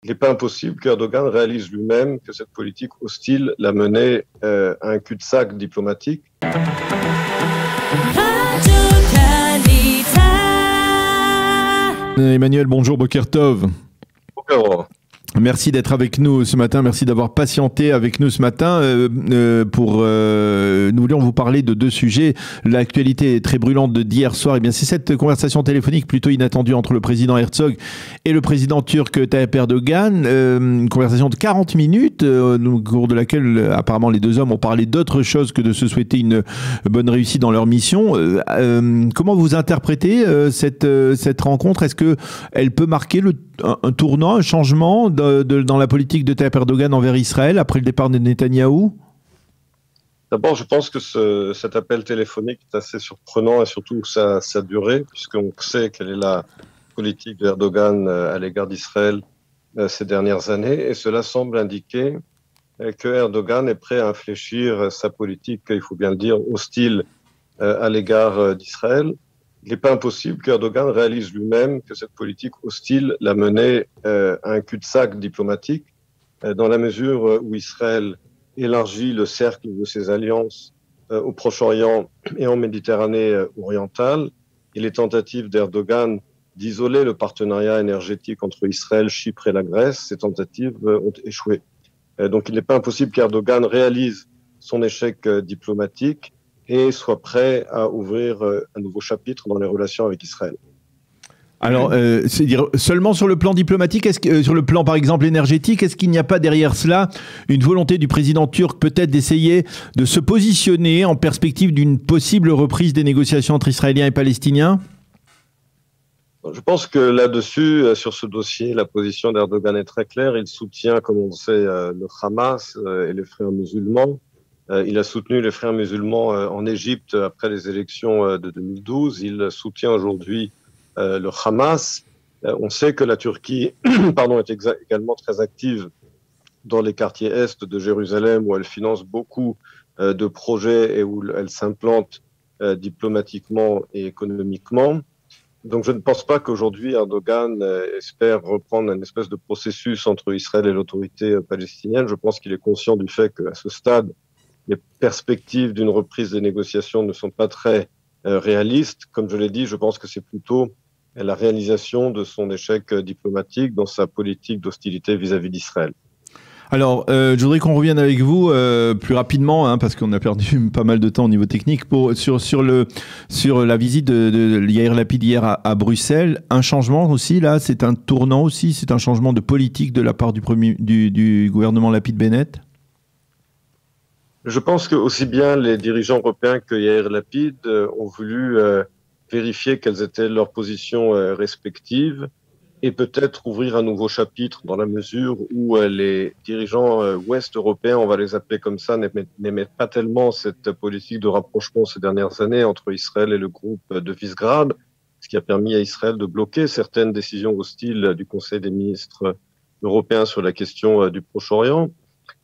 Il n'est pas impossible qu'Erdogan réalise lui-même que cette politique hostile l'a mené à un cul-de-sac diplomatique. Emmanuel, bonjour, Boker Tov. Bonjour. Merci d'être avec nous ce matin, merci d'avoir patienté avec nous ce matin. Nous voulions vous parler de deux sujets. L'actualité très brûlante d'hier soir, et bien c'est cette conversation téléphonique plutôt inattendue entre le président Herzog et le président turc Tayyip Erdogan. Une conversation de 40 minutes, au cours de laquelle apparemment les deux hommes ont parlé d'autre chose que de se souhaiter une bonne réussite dans leur mission. Comment vous interprétez cette rencontre? Est-ce qu'elle peut marquer un tournant, un changement dans la politique de Tayyip Erdogan envers Israël après le départ de Netanyahou? D'abord, je pense que cet appel téléphonique est assez surprenant et surtout sa durée, puisqu'on sait quelle est la politique d'Erdogan à l'égard d'Israël ces dernières années, et cela semble indiquer que Erdogan est prêt à infléchir sa politique, il faut bien le dire, hostile à l'égard d'Israël. Il n'est pas impossible qu'Erdogan réalise lui-même que cette politique hostile l'a mené à un cul-de-sac diplomatique, dans la mesure où Israël élargit le cercle de ses alliances au Proche-Orient et en Méditerranée orientale, et les tentatives d'Erdogan d'isoler le partenariat énergétique entre Israël, Chypre et la Grèce, ces tentatives ont échoué. Donc il n'est pas impossible qu'Erdogan réalise son échec diplomatique et soit prêt à ouvrir un nouveau chapitre dans les relations avec Israël. Alors, c'est dire seulement sur le plan diplomatique, sur le plan par exemple énergétique, est-ce qu'il n'y a pas derrière cela une volonté du président turc peut-être d'essayer de se positionner en perspective d'une possible reprise des négociations entre Israéliens et Palestiniens? Je pense que là-dessus, sur ce dossier, la position d'Erdogan est très claire. Il soutient, comme on le sait, le Hamas et les frères musulmans. Il a soutenu les frères musulmans en Égypte après les élections de 2012. Il soutient aujourd'hui le Hamas. On sait que la Turquie est également très active dans les quartiers est de Jérusalem, où elle finance beaucoup de projets et où elle s'implante diplomatiquement et économiquement. Donc je ne pense pas qu'aujourd'hui Erdogan espère reprendre un espèce de processus entre Israël et l'autorité palestinienne. Je pense qu'il est conscient du fait qu'à ce stade, les perspectives d'une reprise des négociations ne sont pas très réalistes. Comme je l'ai dit, je pense que c'est plutôt la réalisation de son échec diplomatique dans sa politique d'hostilité vis-à-vis d'Israël. Alors, je voudrais qu'on revienne avec vous plus rapidement, parce qu'on a perdu pas mal de temps au niveau technique, sur la visite de Yair Lapid hier à Bruxelles. Un changement aussi, là, c'est un tournant aussi, c'est un changement de politique de la part du gouvernement Lapid-Bennett? Je pense que aussi bien les dirigeants européens que Yair Lapid ont voulu vérifier quelles étaient leurs positions respectives et peut-être ouvrir un nouveau chapitre dans la mesure où les dirigeants ouest européens, on va les appeler comme ça, n'aimaient pas tellement cette politique de rapprochement ces dernières années entre Israël et le groupe de Visegrad, ce qui a permis à Israël de bloquer certaines décisions hostiles du Conseil des ministres européens sur la question du Proche-Orient.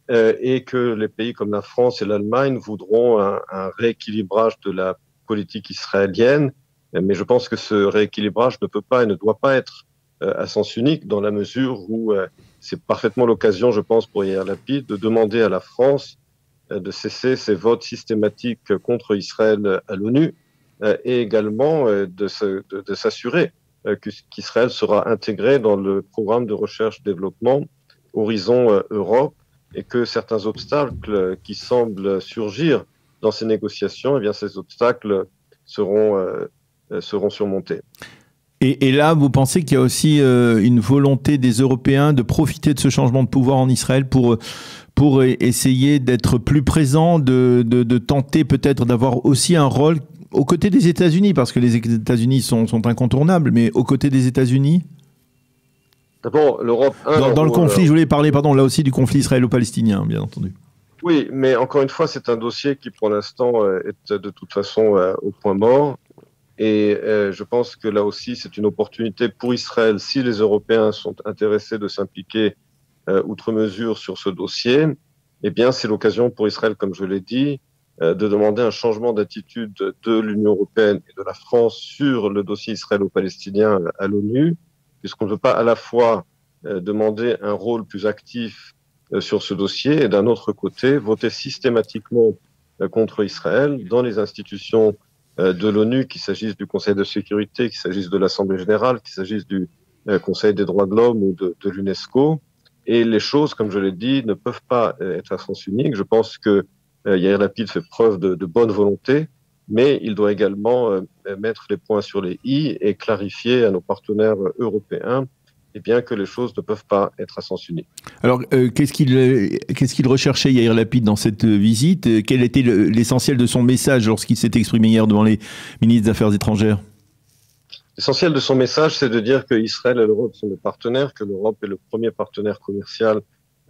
Et que les pays comme la France et l'Allemagne voudront un rééquilibrage de la politique israélienne. Mais je pense que ce rééquilibrage ne peut pas et ne doit pas être à sens unique, dans la mesure où c'est parfaitement l'occasion, je pense, pour Yair Lapid de demander à la France de cesser ses votes systématiques contre Israël à l'ONU et également de s'assurer qu'Israël sera intégré dans le programme de recherche-développement Horizon Europe, et que certains obstacles qui semblent surgir dans ces négociations, eh bien, ces obstacles seront surmontés. Et là, vous pensez qu'il y a aussi une volonté des Européens de profiter de ce changement de pouvoir en Israël pour essayer d'être plus présents, de tenter peut-être d'avoir aussi un rôle aux côtés des États-Unis, parce que les États-Unis sont incontournables, mais aux côtés des États-Unis? D'abord, l'Europe... Dans le conflit, je voulais parler, là aussi, du conflit israélo-palestinien, bien entendu. Oui, mais encore une fois, c'est un dossier qui, pour l'instant, est de toute façon au point mort. Et je pense que là aussi, c'est une opportunité pour Israël, si les Européens sont intéressés de s'impliquer outre mesure sur ce dossier, eh bien, c'est l'occasion pour Israël, comme je l'ai dit, de demander un changement d'attitude de l'Union européenne et de la France sur le dossier israélo-palestinien à l'ONU, puisqu'on ne peut pas à la fois demander un rôle plus actif sur ce dossier et d'un autre côté, voter systématiquement contre Israël dans les institutions de l'ONU, qu'il s'agisse du Conseil de sécurité, qu'il s'agisse de l'Assemblée générale, qu'il s'agisse du Conseil des droits de l'homme ou de l'UNESCO. Et les choses, comme je l'ai dit, ne peuvent pas être à sens unique. Je pense que Yair Lapid fait preuve de bonne volonté, mais il doit également mettre les points sur les i et clarifier à nos partenaires européens que les choses ne peuvent pas être à sens unique. Alors, qu'est-ce qu'il recherchait, Yair Lapid, dans cette visite? Quel était l'essentiel de son message lorsqu'il s'est exprimé hier devant les ministres des Affaires étrangères? L'essentiel de son message, c'est de dire que Israël et l'Europe sont des partenaires, que l'Europe est le premier partenaire commercial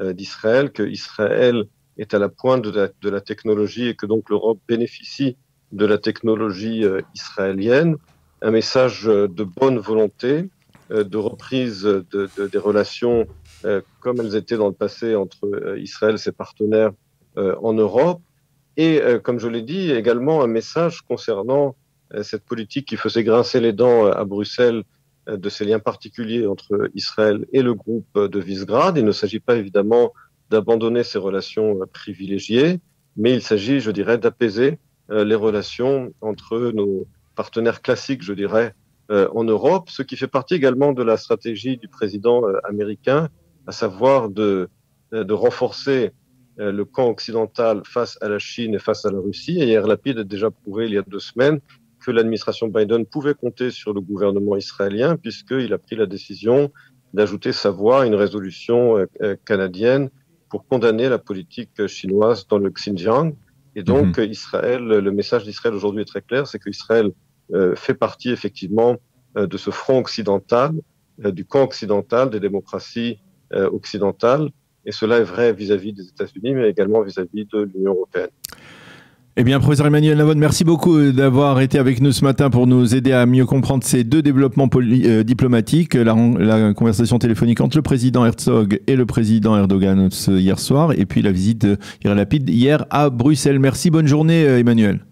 d'Israël, que Israël est à la pointe de la technologie et que donc l'Europe bénéficie de la technologie israélienne. Un message de bonne volonté, de reprise des relations comme elles étaient dans le passé entre Israël et ses partenaires en Europe. Et comme je l'ai dit, également un message concernant cette politique qui faisait grincer les dents à Bruxelles de ces liens particuliers entre Israël et le groupe de Visegrad. Il ne s'agit pas évidemment d'abandonner ces relations privilégiées, mais il s'agit, je dirais, d'apaiser les relations entre nos partenaires classiques, je dirais, en Europe, ce qui fait partie également de la stratégie du président américain, à savoir de renforcer le camp occidental face à la Chine et face à la Russie. Et Yair Lapid a déjà prouvé il y a 2 semaines que l'administration Biden pouvait compter sur le gouvernement israélien, puisqu'il a pris la décision d'ajouter sa voix à une résolution canadienne pour condamner la politique chinoise dans le Xinjiang. Et donc, Israël, le message d'Israël aujourd'hui est très clair, c'est qu'Israël fait partie effectivement de ce front occidental, du camp occidental, des démocraties occidentales. Et cela est vrai vis-à-vis des États-Unis, mais également vis-à-vis de l'Union européenne. Eh bien, professeur Emmanuel Navon, merci beaucoup d'avoir été avec nous ce matin pour nous aider à mieux comprendre ces 2 développements diplomatiques, la conversation téléphonique entre le président Herzog et le président Erdogan hier soir, et puis la visite de Yair Lapid hier à Bruxelles. Merci, bonne journée Emmanuel.